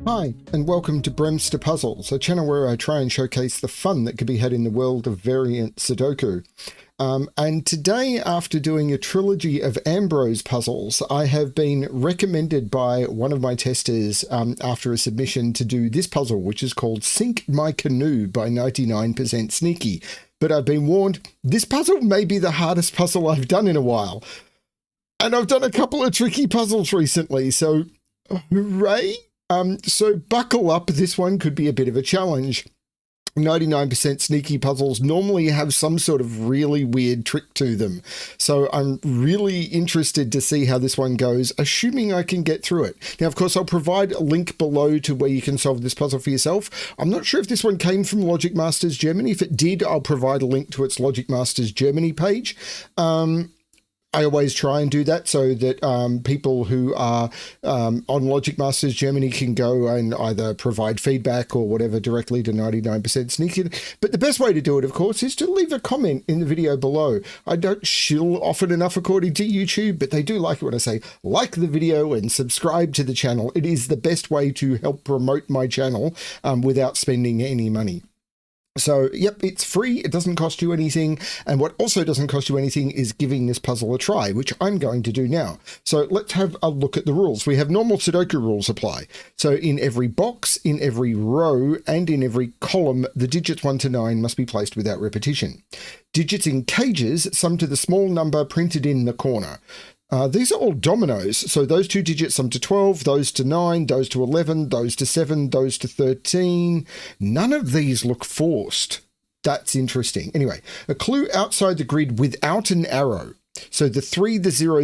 Hi, and welcome to BremSter Puzzles, a channel where I try and showcase the fun that can be had in the world of variant Sudoku. And today, after doing a trilogy of Ambrose puzzles, I have been recommended by one of my testers after a submission to do this puzzle, which is called Sink My Canoe by 99% Sneaky. But I've been warned, this puzzle may be the hardest puzzle I've done in a while. And I've done a couple of tricky puzzles recently, so hooray! So buckle up, this one could be a bit of a challenge. 99% Sneaky puzzles normally have some sort of really weird trick to them. So I'm really interested to see how this one goes, assuming I can get through it. Now, of course, I'll provide a link below to where you can solve this puzzle for yourself. I'm not sure if this one came from Logic Masters Germany. If it did, I'll provide a link to its Logic Masters Germany page. I always try and do that so that people who are on Logic Masters Germany can go and either provide feedback or whatever directly to 99% Sneaky. But the best way to do it, of course, is to leave a comment in the video below. I don't shill often enough according to YouTube, but they do like it when I say like the video and subscribe to the channel. It is the best way to help promote my channel without spending any money. So, yep, it's free. It doesn't cost you anything. And what also doesn't cost you anything is giving this puzzle a try, which I'm going to do now. So let's have a look at the rules. We have normal Sudoku rules apply. So in every box, in every row, and in every column, the digits 1 to 9 must be placed without repetition. Digits in cages sum to the small number printed in the corner. These are all dominoes, so those two digits sum to 12, those to 9, those to 11, those to 7, those to 13. None of these look forced. That's interesting. Anyway, a clue outside the grid without an arrow. So the 3, the 0,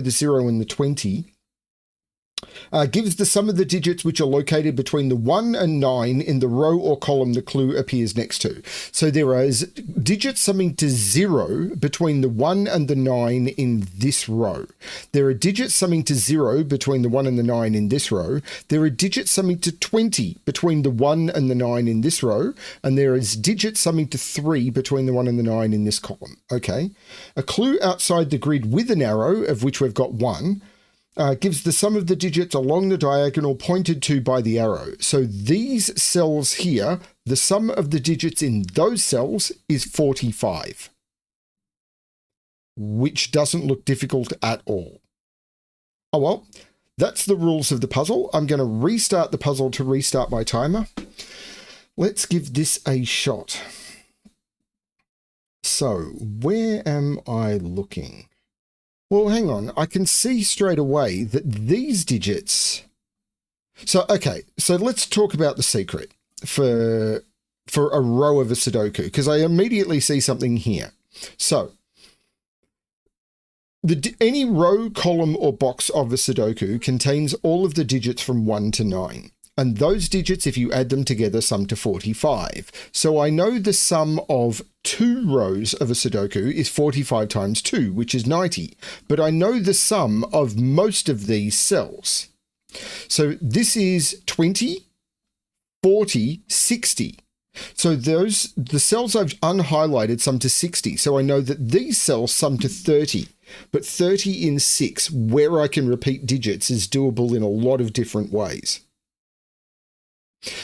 and the 20 gives the sum of the digits which are located between the 1 and 9 in the row or column the clue appears next to. So there is digits summing to 0 between the 1 and the 9 in this row. There are digits summing to 0 between the 1 and the 9 in this row. There are digits summing to 20 between the 1 and the 9 in this row. And there is digits summing to 3 between the 1 and the 9 in this column. Okay. A clue outside the grid with an arrow, of which we've got 1, gives the sum of the digits along the diagonal pointed to by the arrow. So these cells here, the sum of the digits in those cells is 45, which doesn't look difficult at all. Oh well, that's the rules of the puzzle. I'm going to restart the puzzle to restart my timer. Let's give this a shot. So where am I looking? Well, hang on. I can see straight away that these digits... So, okay. So let's talk about the secret for a row of a Sudoku, because I immediately see something here. So, any row, column, or box of a Sudoku contains all of the digits from 1 to 9. And those digits, if you add them together, sum to 45. So I know the sum of 2 rows of a Sudoku is 45 times 2, which is 90. But I know the sum of most of these cells. So this is 20, 40, 60. So the cells I've unhighlighted sum to 60. So I know that these cells sum to 30. But 30 in 6, where I can repeat digits, is doable in a lot of different ways.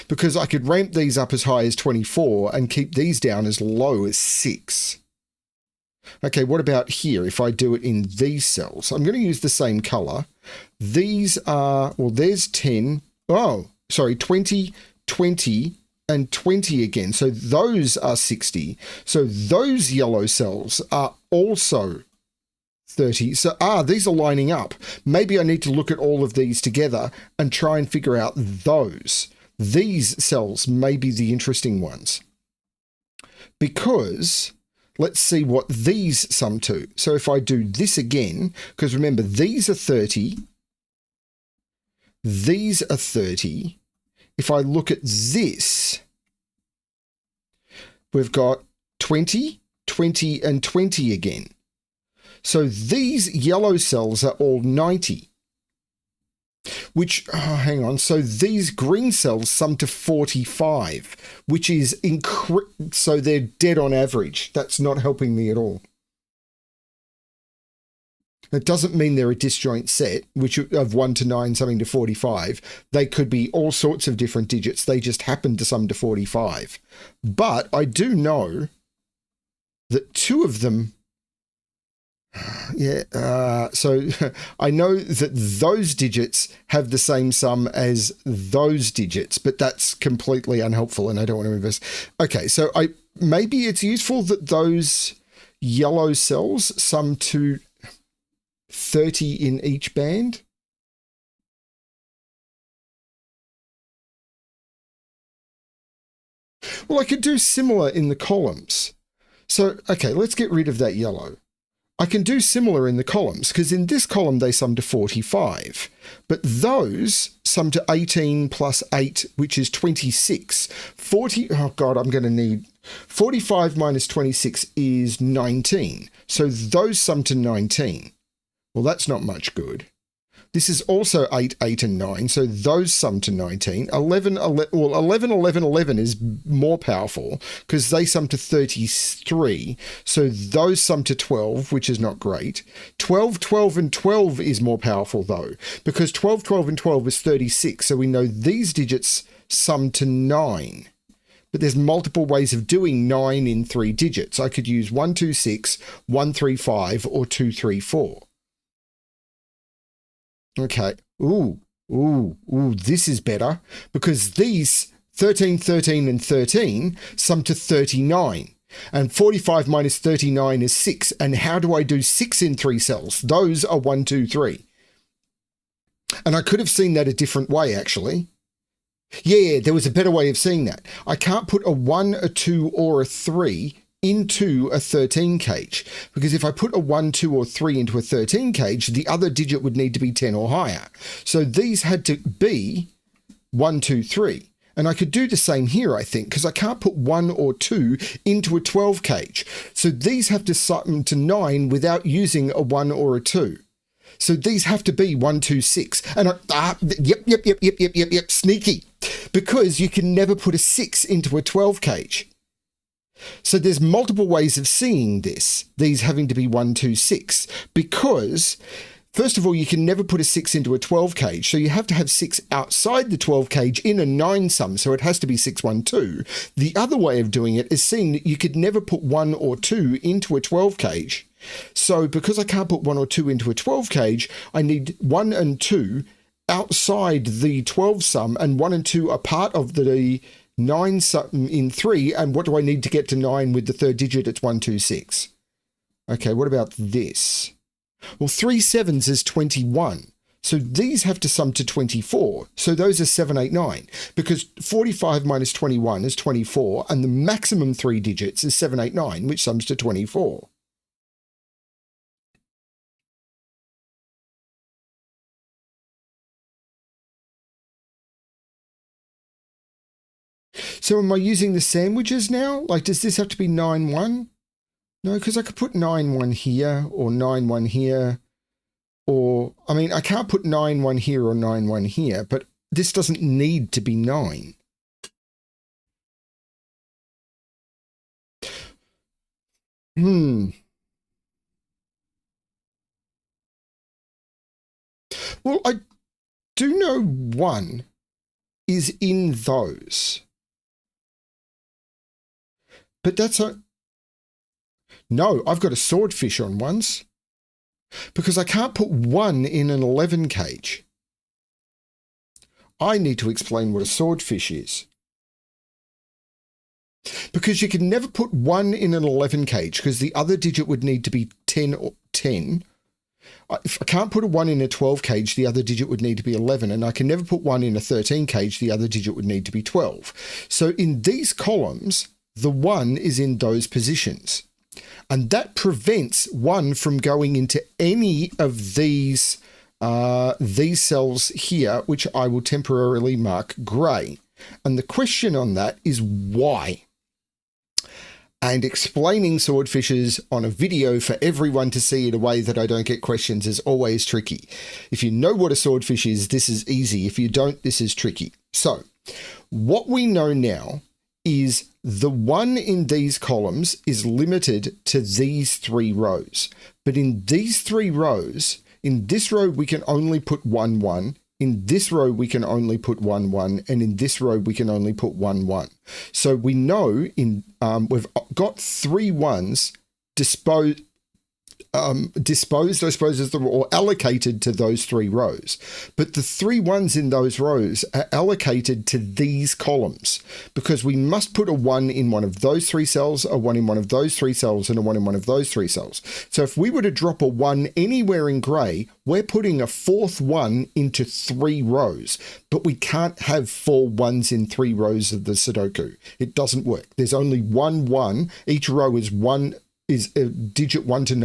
Because I could ramp these up as high as 24 and keep these down as low as 6. Okay, what about here if I do it in these cells? I'm going to use the same color. These are, well, there's 10. Oh, sorry, 20, 20, and 20 again. So those are 60. So those yellow cells are also 30. So, these are lining up. Maybe I need to look at all of these together and try and figure out those. These cells may be the interesting ones, because let's see what these sum to. So if I do this again, because remember, these are 30, these are 30. If I look at this, we've got 20, 20, and 20 again. So these yellow cells are all 90. Which, hang on, so these green cells sum to 45, which is so they're dead on average. That's not helping me at all. It doesn't mean they're a disjoint set, which of 1 to 9, something to 45. They could be all sorts of different digits. They just happen to sum to 45. But I do know that two of them, so I know that those digits have the same sum as those digits, but that's completely unhelpful and I don't want to invest. Okay, so maybe it's useful that those yellow cells sum to 30 in each band. Well, I could do similar in the columns. So, okay, let's get rid of that yellow. I can do similar in the columns because in this column they sum to 45, but those sum to 18 plus 8, which is 26. 40, oh God, I'm going to need 45 minus 26 is 19. So those sum to 19. Well, that's not much good. This is also 8, 8, and 9, so those sum to 19. 11, 11 is more powerful because they sum to 33, so those sum to 12, which is not great. 12, 12, and 12 is more powerful, though, because 12, 12, and 12 is 36, so we know these digits sum to 9. But there's multiple ways of doing 9 in 3 digits. I could use 1, 2, 6, 1, 3, 5, or 2, 3, 4. Okay. Ooh, this is better because these 13, 13, and 13 sum to 39. And 45 minus 39 is 6. And how do I do 6 in 3 cells? Those are 1, 2, 3. And I could have seen that a different way, actually. Yeah, there was a better way of seeing that. I can't put a 1, a 2, or a 3 into a 13 cage, because if I put a 1, 2, or 3 into a 13 cage, the other digit would need to be 10 or higher. So these had to be 1, 2, 3. And I could do the same here, I think, because I can't put 1 or 2 into a 12 cage. So these have to sum to 9 without using a 1 or a 2. So these have to be 1, 2, 6. And yep, sneaky. Because you can never put a 6 into a 12 cage. So there's multiple ways of seeing this, these having to be 1, 2, 6, because first of all, you can never put a 6 into a 12 cage. So you have to have 6 outside the 12 cage in a 9 sum. So it has to be 6, 1, 2. The other way of doing it is seeing that you could never put 1 or 2 into a 12 cage. So because I can't put 1 or 2 into a 12 cage, I need 1 and 2 outside the 12 sum, and 1 and 2 are part of the 9 sum in 3. And what do I need to get to 9 with the third digit? It's 1, 2, 6. Okay, what about this? Well, 3 sevens is 21. So these have to sum to 24. So those are 7, 8, 9. Because 45 minus 21 is 24. And the maximum 3 digits is 7, 8, 9, which sums to 24. So am I using the sandwiches now? Like, does this have to be 9, 1? No, because I could put 9, 1 here, or 9, 1 here, or, I mean, I can't put 9, 1 here or 9, 1 here, but this doesn't need to be 9. Well, I do know 1 is in those. But that's a... No, I've got a swordfish on 1s. Because I can't put 1 in an 11 cage. I need to explain what a swordfish is. Because you can never put 1 in an 11 cage, because the other digit would need to be 10 or 10. If I can't put a 1 in a 12 cage, the other digit would need to be 11, and I can never put 1 in a 13 cage, the other digit would need to be 12. So in these columns, the 1 is in those positions. And that prevents 1 from going into any of these cells here, which I will temporarily mark grey. And the question on that is why? And explaining swordfishes on a video for everyone to see in a way that I don't get questions is always tricky. If you know what a swordfish is, this is easy. If you don't, this is tricky. So what we know now is the 1 in these columns is limited to these 3 rows. But in these 3 rows, in this row, we can only put 1, 1. In this row, we can only put 1, 1. And in this row, we can only put 1, 1. So we know we've got 3 1s disposed, I suppose, or allocated to those 3 rows. But the 3 1s in those rows are allocated to these columns because we must put a 1 in one of those 3 cells, a 1 in one of those 3 cells, and a 1 in one of those 3 cells. So if we were to drop a 1 anywhere in grey, we're putting a 4th 1 into 3 rows. But we can't have 4 1s in 3 rows of the Sudoku. It doesn't work. There's only 1 1. Each row is digits 1 to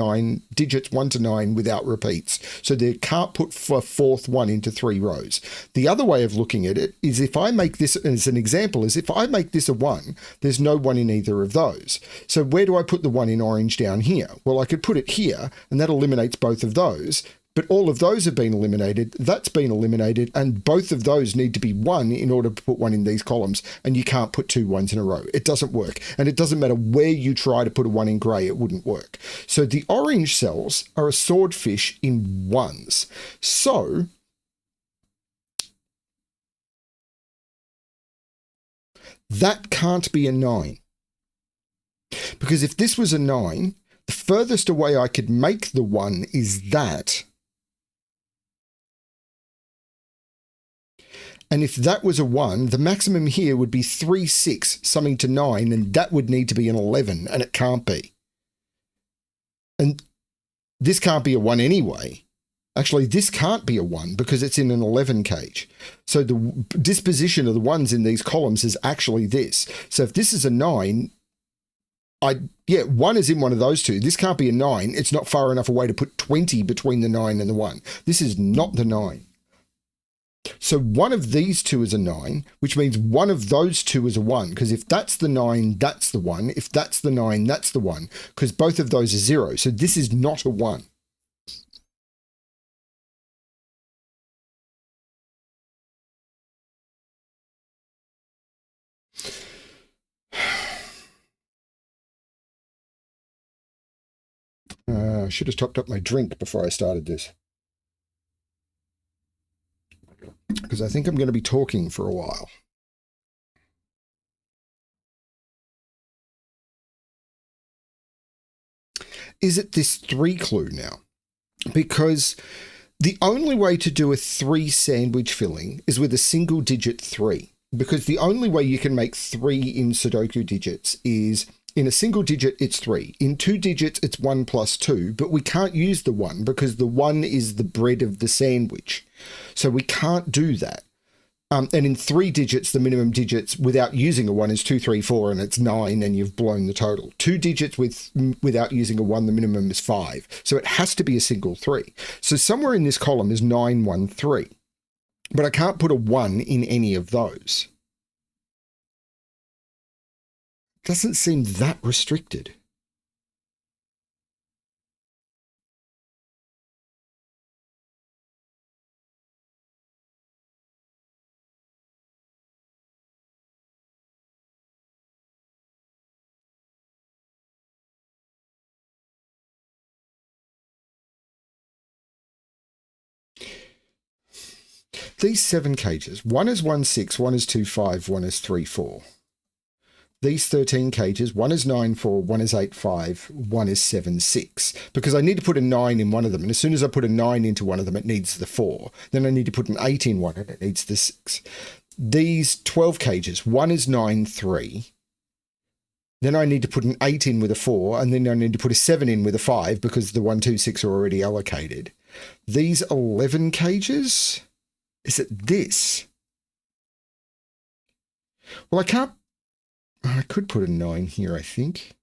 9 without repeats. So they can't put a 4th 1 into 3 rows. The other way of looking at it is if I make this as an example, is if I make this a 1, there's no 1 in either of those. So where do I put the 1 in orange down here? Well, I could put it here and that eliminates both of those. But all of those have been eliminated, that's been eliminated, and both of those need to be 1 in order to put 1 in these columns, and you can't put 2 1s in a row. It doesn't work, and it doesn't matter where you try to put a 1 in grey, it wouldn't work. So the orange cells are a swordfish in 1s. So that can't be a 9. Because if this was a 9, the furthest away I could make the 1 is that. And if that was a 1, the maximum here would be 3, 6, summing to 9, and that would need to be an 11, and it can't be. And this can't be a 1 anyway. Actually, this can't be a 1 because it's in an 11 cage. So the disposition of the 1s in these columns is actually this. So if this is a 9, 1 is in one of those 2. This can't be a 9. It's not far enough away to put 20 between the 9 and the 1. This is not the 9. So one of these 2 is a 9, which means one of those 2 is a 1, because if that's the 9, that's the 1. If that's the 9, that's the 1, because both of those are 0. So this is not a 1. I should have topped up my drink before I started this, because I think I'm going to be talking for a while. Is it this 3 clue now? Because the only way to do a 3 sandwich filling is with a single digit 3. Because the only way you can make 3 in Sudoku digits is in a single digit, it's 3. In 2 digits, it's 1 plus 2, but we can't use the 1 because the 1 is the bread of the sandwich. So we can't do that. And in 3 digits, the minimum digits without using a 1 is 2, 3, 4, and it's 9, and you've blown the total. 2 digits without using a 1, the minimum is 5. So it has to be a single 3. So somewhere in this column is 9, 1, 3. But I can't put a 1 in any of those. Doesn't seem that restricted. These 7 cages, one is 1, 6, one is 2, 5, one is 3, 4. These 13 cages, one is 9, 4, one is 8, 5, one is 7, 6. Because I need to put a 9 in one of them. And as soon as I put a 9 into one of them, it needs the 4. Then I need to put an 8 in one and it needs the 6. These 12 cages, one is 9, 3. Then I need to put an 8 in with a 4. And then I need to put a 7 in with a 5 because the 1, 2, 6 are already allocated. These 11 cages, is it this? Well, I could put a 9 here, I think.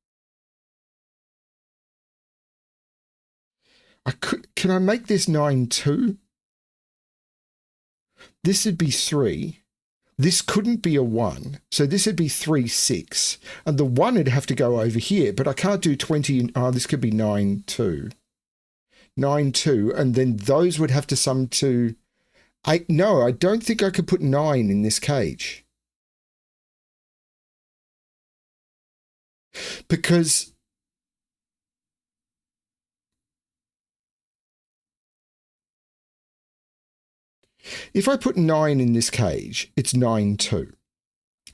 Can I make this 9 too? This would be 3. This couldn't be a 1. So this would be 3, 6. And the 1 would have to go over here, but I can't do 20. Oh, this could be 9, 2. 9, 2. And then those would have to sum to 8. No, I don't think I could put 9 in this cage. because if I put 9 in this cage, it's 9, 2.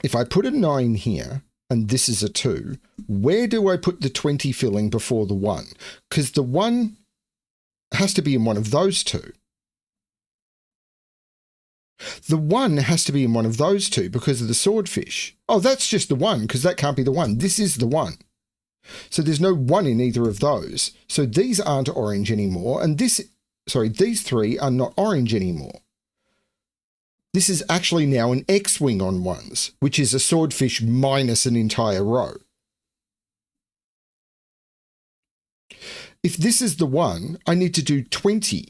If I put a 9 here, and this is a 2, where do I put the 20 filling before the 1? Because the 1 has to be in one of those two. The 1 has to be in one of those two because of the swordfish. Oh, that's just the 1, because that can't be the 1. This is the 1. So there's no 1 in either of those. So these aren't orange anymore, and these 3 are not orange anymore. This is actually now an X-wing on 1s, which is a swordfish minus an entire row. If this is the 1, I need to do 20.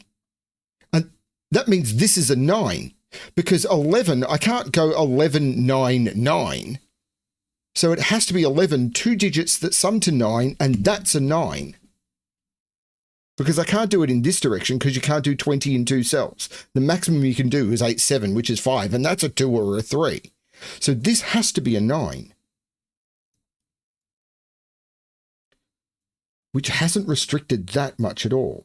And that means this is a 9, because 11, I can't go 11, 9, 9. So it has to be 11, 2 digits that sum to 9, and that's a 9. Because I can't do it in this direction because you can't do 20 in 2 cells. The maximum you can do is 8, 7, which is 5, and that's a 2 or a 3. So this has to be a 9. Which hasn't restricted that much at all.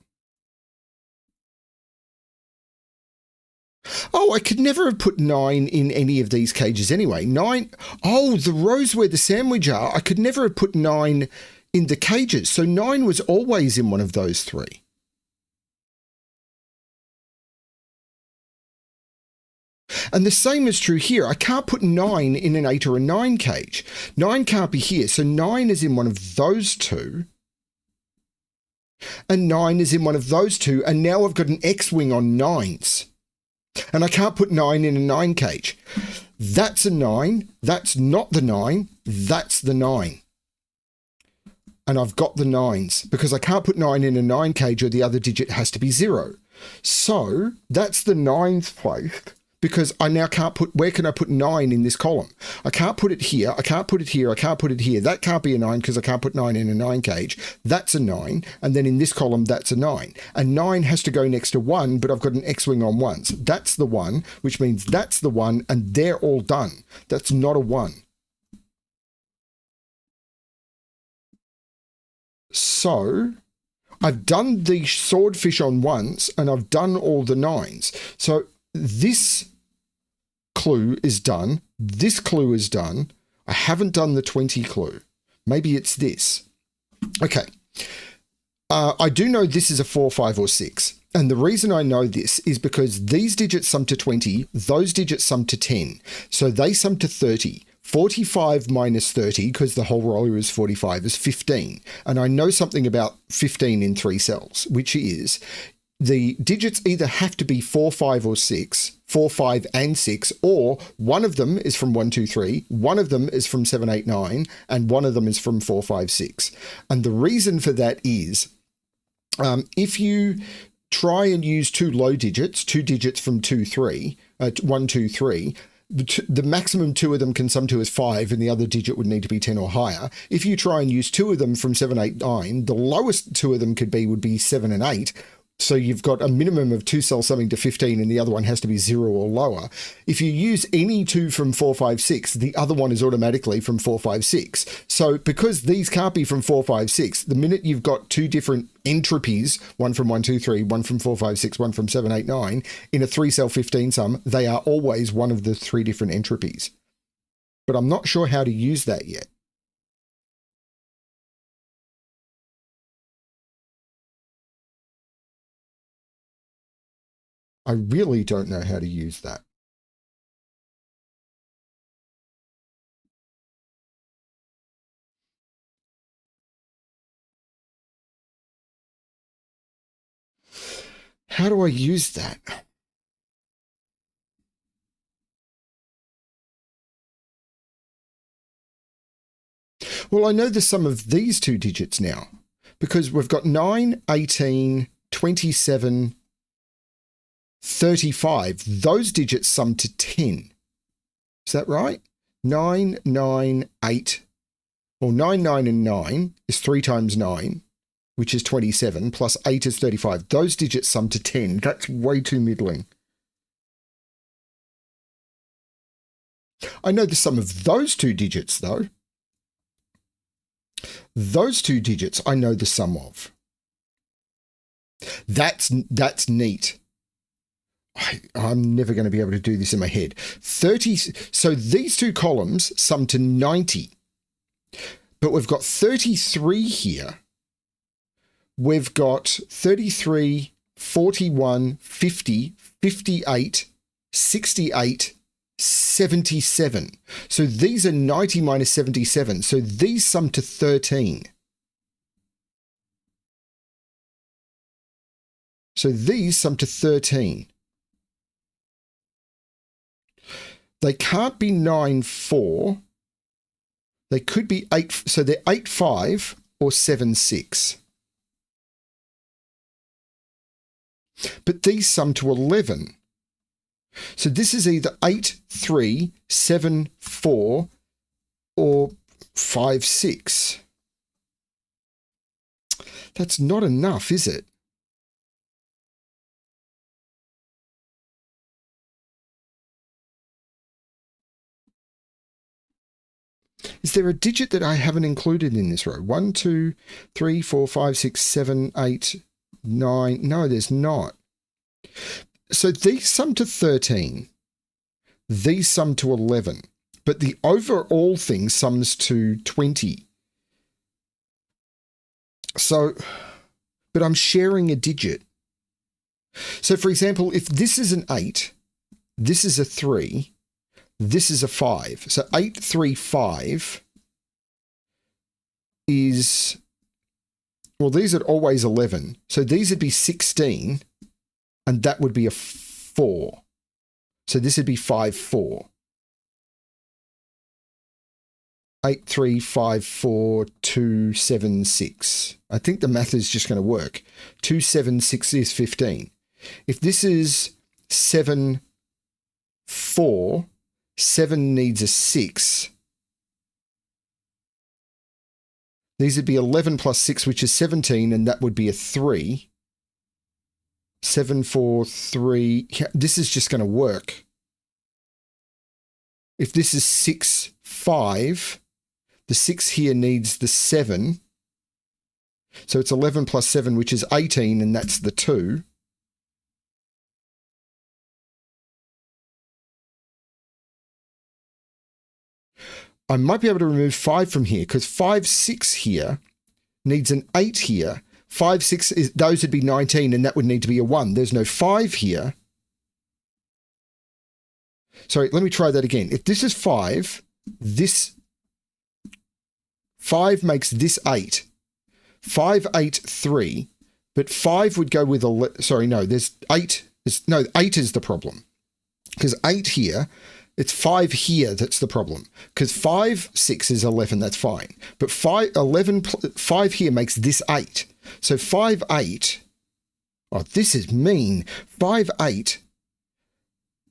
Oh, I could never have put 9 in any of these cages anyway. 9, oh, the rows where the sandwich are, I could never have put 9 in the cages. So 9 was always in one of those 3. And the same is true here. I can't put 9 in an 8 or a 9 cage. 9 can't be here. So 9 is in one of those 2. And 9 is in one of those 2. And now I've got an X-wing on 9s. And I can't put 9 in a 9 cage. That's a 9. That's not the 9. That's the 9. And I've got the 9s because I can't put 9 in a 9 cage or the other digit has to be 0. So that's the 9th place because I now can't put, where can I put 9 in this column? I can't put it here. I can't put it here. I can't put it here. That can't be a 9 because I can't put 9 in a 9 cage. That's a 9. And then in this column, that's a 9. And 9 has to go next to 1, but I've got an X-wing on 1s. That's the 1, which means that's the 1 and they're all done. That's not a 1. So I've done the swordfish on 1s and I've done all the 9s. So this clue is done. This clue is done. I haven't done the 20 clue. Maybe it's this. Okay. I do know this is a 4, 5, or 6. And the reason I know this is because these digits sum to 20, those digits sum to 10. So they sum to 30. 45 minus 30, because the whole row is 45, is 15. And I know something about 15 in 3 cells, which is the digits either have to be 4, 5, or 6, 4, 5, and 6, or one of them is from 1, 2, 3, one of them is from 7, 8, 9, and one of them is from 4, 5, 6. And the reason for that is if you try and use 2 low digits, 2 digits from 2, 3, 1, 2, 3, the maximum 2 of them can sum to is 5 and the other digit would need to be 10 or higher. If you try and use 2 of them from 7, 8, 9, the lowest 2 of them would be 7 and 8. So you've got a minimum of 2 cells summing to 15 and the other one has to be 0 or lower. If you use any 2 from 4, 5, 6, the other one is automatically from 4, 5, 6. So because these can't be from 4, 5, 6, the minute you've got 2 different entropies, one from 1, 2, 3, one from 4, 5, 6, one from 7, 8, 9, in a 3-cell 15 sum, they are always one of the 3 different entropies. But I'm not sure how to use that yet. I really don't know how to use that. How do I use that? Well, I know the sum of these 2 digits now because we've got 9, 18, 27, 35. Those digits sum to 10. Is that right? 9, 9, 8, or 9, 9, and 9 is 3 times 9, which is 27, plus 8 is 35. Those digits sum to 10. That's way too middling. I know the sum of those 2 digits, though. Those two digits I know the sum of. That's neat. I'm never going to be able to do this in my head. 30. So these two columns sum to 90. But we've got 33 here. We've got 33, 41, 50, 58, 68, 77. So these are 90 minus 77. So these sum to 13. So these sum to 13. They can't be 9, 4. They could be 8. So they're 8, 5 or 7, 6. But these sum to 11. So this is either 8, 3, 7, 4 or 5, 6. That's not enough, is it? Is there a digit that I haven't included in this row? 1, 2, 3, 4, 5, 6, 7, 8, 9. No, there's not. So these sum to 13. These sum to 11. But the overall thing sums to 20. So, but I'm sharing a digit. So for example, if this is an 8, this is a 3, this is a 5. So 8, 3, 5 is, well, these are always 11. So these would be 16, and that would be a 4. So this would be 5, 4. 8, 3, 5, 4, 2, 7, 6. I think the math is just going to work. 2, 7, 6 is 15. If this is 7, 4, 7 needs a 6. These would be 11 plus 6, which is 17, and that would be a 3. 7, 4, 3. This is just going to work. If this is 6, 5, the 6 here needs the 7. So it's 11 plus 7, which is 18, and that's the 2. I might be able to remove 5 from here because 5, 6 here needs an 8 here. 5, 6, those would be 19 and that would need to be a 1. There's no 5 here. Sorry, let me try that again. If this is 5, this 5 makes this 8. 5, 8, 3. But 5 would go with, sorry, no, there's 8. No, 8 is the problem. Because 8 here, it's 5 here that's the problem. Because 5, 6 is 11, that's fine. But 5 here makes this 8. So 5, 8, oh, this is mean. 5, 8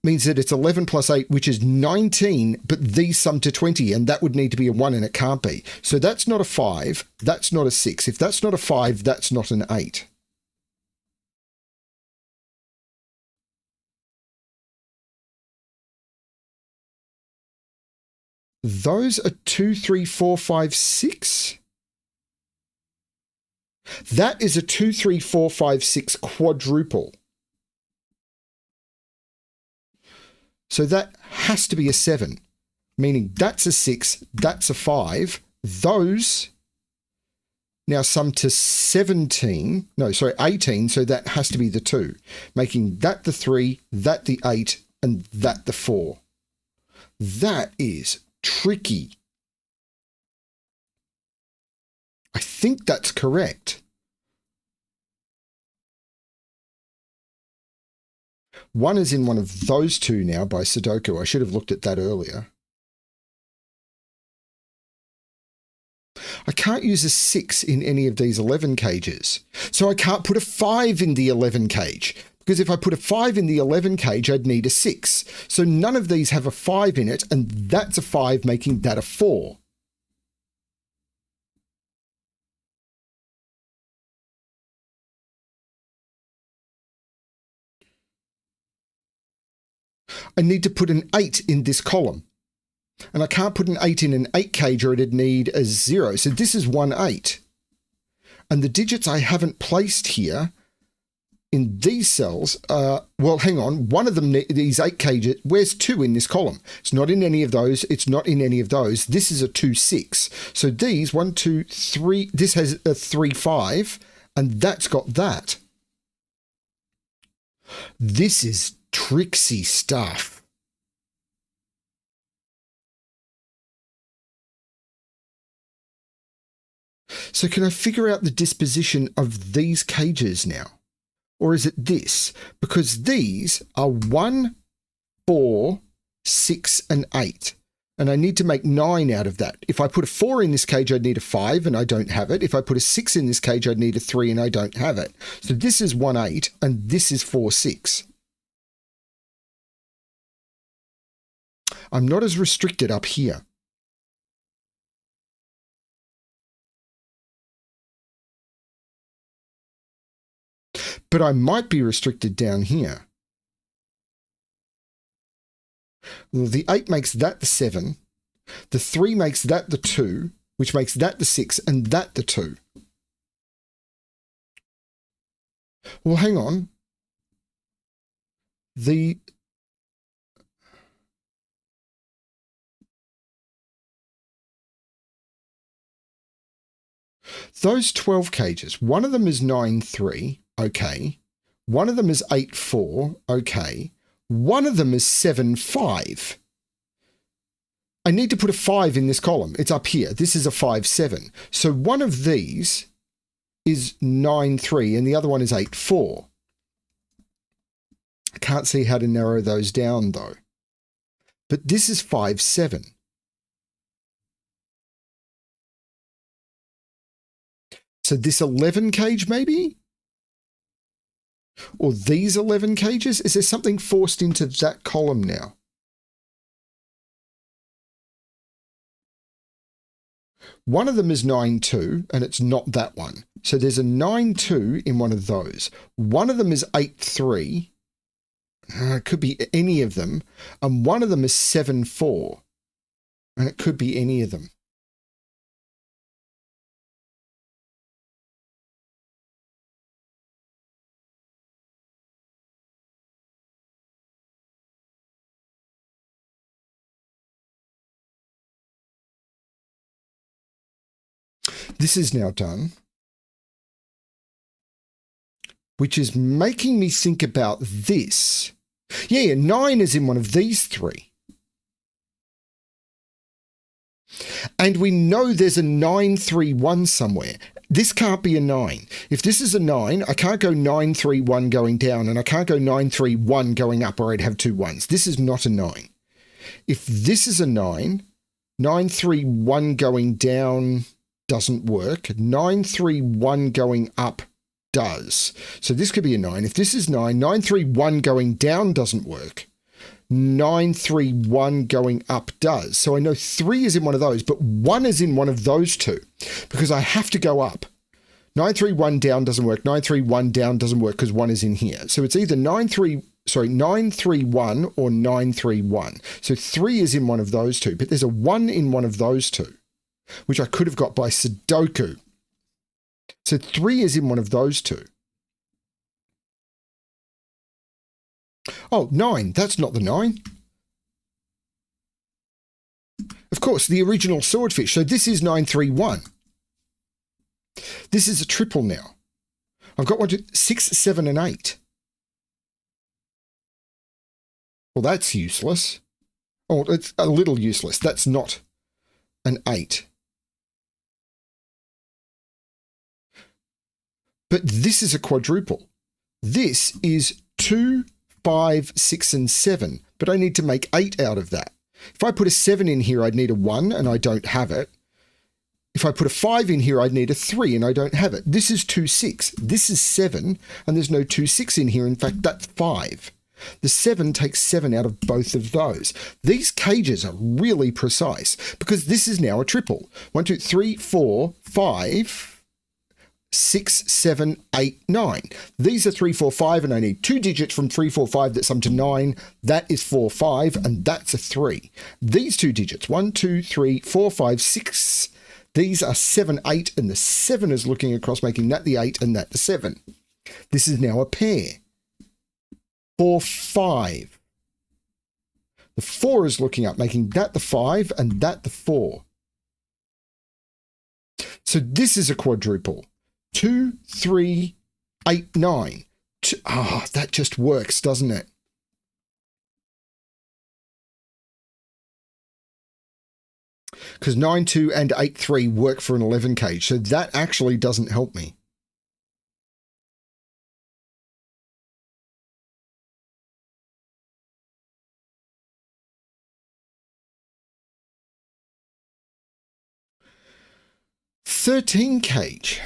means that it's 11 plus 8, which is 19, but these sum to 20, and that would need to be a 1, and it can't be. So that's not a 5, that's not a 6. If that's not a 5, that's not an 8. Those are 2, 3, 4, 5, 6. That is a 2, 3, 4, 5, 6 quadruple. So that has to be a 7, meaning that's a 6, that's a 5. Those now sum to 18, so that has to be the 2, making that the 3, that the 8, and that the 4. That is tricky. I think that's correct. 1 is in one of those two now by Sudoku. I should have looked at that earlier. I can't use a 6 in any of these 11 cages. So I can't put a 5 in the 11 cage. Because if I put a 5 in the 11 cage, I'd need a 6. So none of these have a 5 in it, and that's a 5, making that a 4. I need to put an 8 in this column. And I can't put an 8 in an 8 cage or it'd need a 0. So this is 1, 8. And the digits I haven't placed here in these cells, well, hang on. One of them, these 8 cages, where's 2 in this column? It's not in any of those. It's not in any of those. This is a 2, 6. So these, 1, 2, 3, this has a 3, 5, and that's got that. This is tricksy stuff. So can I figure out the disposition of these cages now? Or is it this? Because these are 1, 4, 6, and 8. And I need to make 9 out of that. If I put a 4 in this cage, I'd need a 5, and I don't have it. If I put a 6 in this cage, I'd need a 3, and I don't have it. So this is 1, 8, and this is 4, 6. I'm not as restricted up here. But I might be restricted down here. Well, the 8 makes that the 7. The 3 makes that the 2, which makes that the 6, and that the 2. Well, hang on. Those 12 cages, one of them is 9, 3. Okay. One of them is 8, 4. Okay. One of them is 7, 5. I need to put a 5 in this column. It's up here. This is a 5, 7. So one of these is 9, 3, and the other one is 8, 4. I can't see how to narrow those down, though. But this is 5, 7. So this 11 cage, maybe? Or these 11 cages? Is there something forced into that column now? One of them is 9, 2, and it's not that one. So there's a 9, 2 in one of those. One of them is 8, 3. It could be any of them. And one of them is 7, 4. And it could be any of them. This is now done, which is making me think about this. Yeah, 9 is in one of these 3. And we know there's a 9, 3, 1 somewhere. This can't be a 9. If this is a 9, I can't go 9, 3, 1 going down, and I can't go 9, 3, 1 going up, or I'd have 2 1s. This is not a 9. If this is a 9, 9, 3, 1 going down doesn't work. 9, 3, 1 going up does. So this could be a 9. If this is 9, 9, 3, 1 going down doesn't work. 9, 3, 1 going up does. So I know 3 is in one of those, but 1 is in one of those 2 because I have to go up. 9, 3, 1 down doesn't work. 9, 3, 1 down doesn't work because 1 is in here. So it's either 9, 3, 1 or 9, 3, 1. So 3 is in one of those 2, but there's a 1 in one of those 2. Which I could have got by Sudoku. So 3 is in one of those 2. Oh, 9. That's not the 9. Of course, the original swordfish. So this is 9, 3, 1. This is a triple now. I've got 1, 2, 6, 7, and 8. Well, that's useless. Oh, it's a little useless. That's not an 8. But this is a quadruple. This is 2, 5, 6, and 7. But I need to make 8 out of that. If I put a 7 in here, I'd need a 1, and I don't have it. If I put a 5 in here, I'd need a 3, and I don't have it. This is 2, 6. This is 7, and there's no 2, 6 in here. In fact, that's 5. The 7 takes 7 out of both of those. These cages are really precise because this is now a triple. 1, 2, 3, 4, 5... 6, 7, 8, 9. These are 3, 4, 5, and I need 2 digits from 3, 4, 5 that sum to 9. That is 4, 5, and that's a 3. These 2 digits, 1, 2, 3, 4, 5, 6. These are 7, 8, and the 7 is looking across, making that the 8 and that the 7. This is now a pair. 4, 5. The 4 is looking up, making that the 5 and that the 4. So this is a quadruple. 2, 3, 8, 9. That just works, doesn't it? Because 9, 2 and 8, 3 work for an 11 cage. So that actually doesn't help me. "13 cage.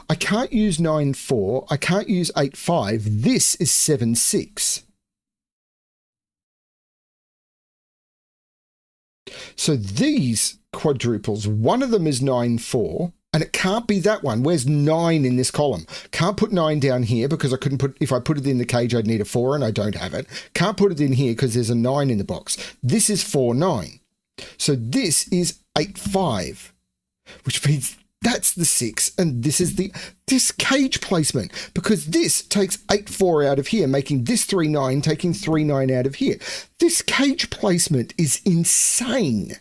I can't use 9, 4. I can't use 8, 5. This is 7, 6. So these quadruples, one of them is 9, 4, and it can't be that one. Where's 9 in this column? Can't put 9 down here because I couldn't put, if I put it in the cage, I'd need a 4 and I don't have it. Can't put it in here because there's a 9 in the box. This is 4, 9. So this is 8, 5, which means that's the 6, and this is this cage placement, because this takes 8, 4 out of here, making this 3, 9, taking 3, 9 out of here. This cage placement is insane.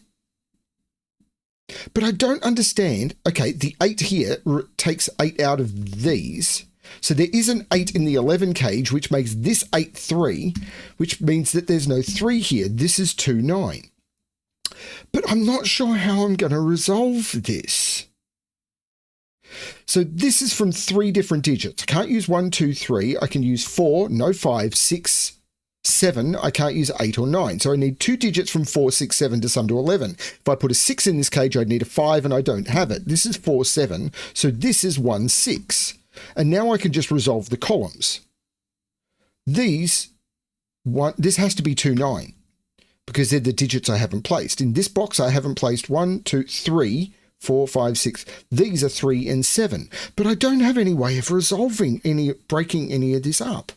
But I don't understand. Okay, the 8 here takes 8 out of these. So there is an 8 in the 11 cage, which makes this 8, 3, which means that there's no 3 here. This is 2, 9. But I'm not sure how I'm going to resolve this. So this is from 3 different digits. I can't use 1, 2, 3. I can use 4, no 5, 6, 7. I can't use 8 or 9. So I need 2 digits from 4, 6, 7 to sum to 11. If I put a 6 in this cage, I'd need a 5, and I don't have it. This is 4, 7. So this is 1, 6. And now I can just resolve the columns. This has to be 2, 9, because they're the digits I haven't placed. In this box, I haven't placed 1, 2, 3, 4, 5, 6. These are 3 and 7. But I don't have any way of resolving breaking any of this up.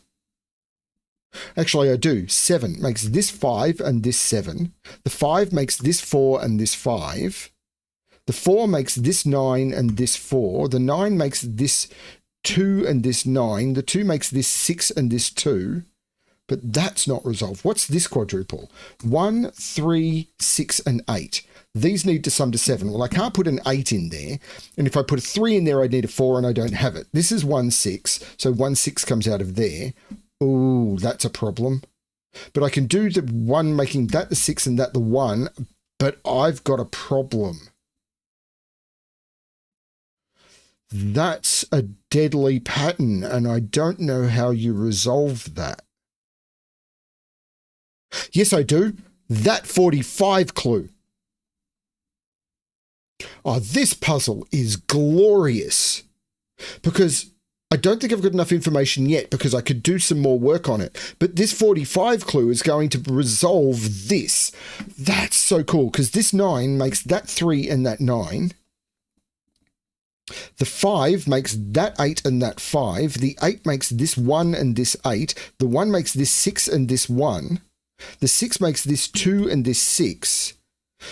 Actually, I do. 7 makes this 5 and this 7. The 5 makes this 4 and this 5. The 4 makes this 9 and this 4. The 9 makes this 2 and this 9. The 2 makes this 6 and this 2. But that's not resolved. What's this quadruple? 1, 3, 6, and 8. These need to sum to 7. Well, I can't put an 8 in there. And if I put a 3 in there, I'd need a 4, and I don't have it. This is 1, 6. So 1, 6 comes out of there. Ooh, that's a problem. But I can do the 1 making that the 6 and that the 1. But I've got a problem. That's a deadly pattern, and I don't know how you resolve that. Yes, I do. That 45 clue. Oh, this puzzle is glorious, because I don't think I've got enough information yet, because I could do some more work on it. But this 45 clue is going to resolve this. That's so cool, because this 9 makes that 3 and that 9. The 5 makes that 8 and that 5. The 8 makes this 1 and this 8. The 1 makes this 6 and this 1. The 6 makes this 2 and this 6.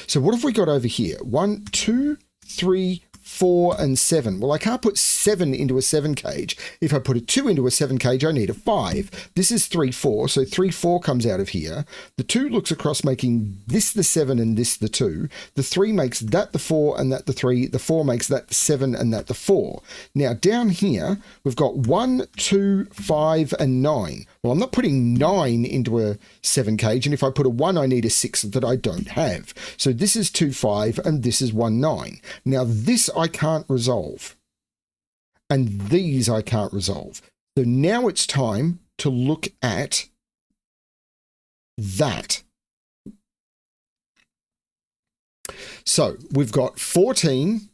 So what have we got over here? 1, 2, 3, 4, and 7. Well, I can't put 7 into a 7 cage. If I put a 2 into a 7 cage, I need a 5. This is 3, 4. So 3, 4 comes out of here. The 2 looks across, making this the 7 and this the 2. The 3 makes that the 4 and that the 3. The 4 makes that the 7 and that the 4. Now down here, we've got 1, 2, 5, and 9. Well, I'm not putting 9 into a 7 cage, and if I put a 1, I need a 6 that I don't have. So this is 2, 5, and this is 1, 9. Now this I can't resolve, and these I can't resolve. So now it's time to look at that. So we've got 14,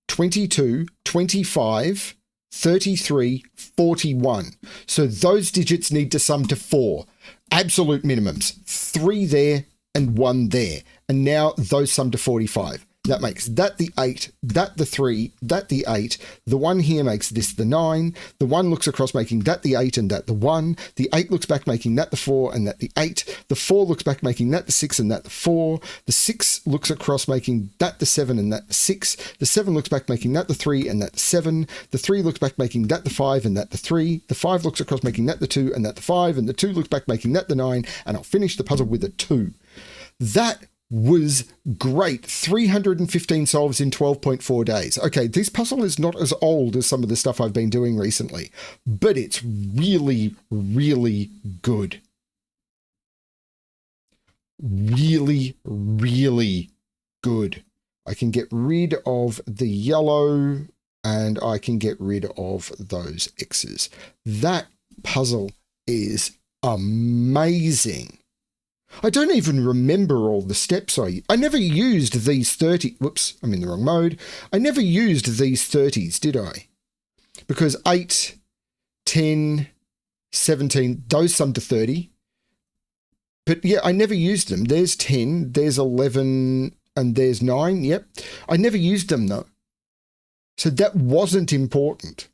22, 25, 33, 41. So those digits need to sum to 4. Absolute minimums. 3 there and 1 there. And now those sum to 45. That makes that the 8, that the 3, that the 8. The 1 here makes this the 9. The 1 looks across, making that the 8 and that the 1. The 8 looks back, making that the 4 and that the 8. The 4 looks back, making that the 6 and that the 4. The 6 looks across, making that the 7 and that the 6. The 7 looks back, making that the 3 and that the 7. The 3 looks back, making that the 5 and that the 3. The 5 looks across, making that the 2 and that the 5. And the 2 looks back, making that the 9. And I'll finish the puzzle with a 2. That was great. 315 solves in 12.4 days. Okay, this puzzle is not as old as some of the stuff I've been doing recently, but it's really, really good. Really, really good. I can get rid of the yellow and I can get rid of those X's. That puzzle is amazing. I don't even remember all the steps I never used these 30. Whoops, I'm in the wrong mode. I never used these 30s, did I? Because 8, 10, 17, those sum to 30. But yeah, I never used them. There's 10, there's 11, and there's 9. Yep. I never used them though. So that wasn't important.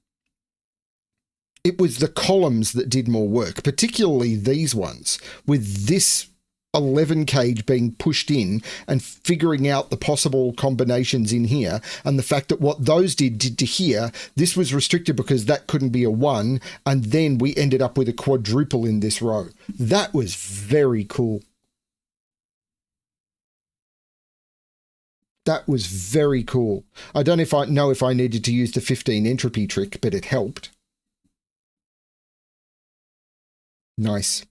It was the columns that did more work, particularly these ones with this 11 cage being pushed in and figuring out the possible combinations in here, and the fact that what those did to here, this was restricted because that couldn't be a 1, and then we ended up with a quadruple in this row. That was very cool. That was very cool. I don't know if I needed to use the 15 entropy trick, but it helped. Nice.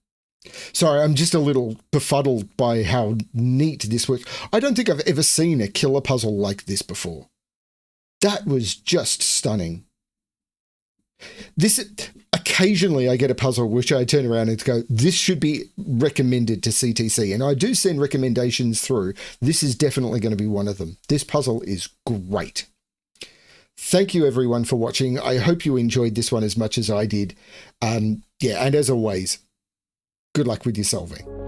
Sorry, I'm just a little befuddled by how neat this works. I don't think I've ever seen a killer puzzle like this before. That was just stunning. Occasionally I get a puzzle which I turn around and go, this should be recommended to CTC. And I do send recommendations through. This is definitely going to be one of them. This puzzle is great. Thank you everyone for watching. I hope you enjoyed this one as much as I did. Yeah, and as always, good luck with your solving.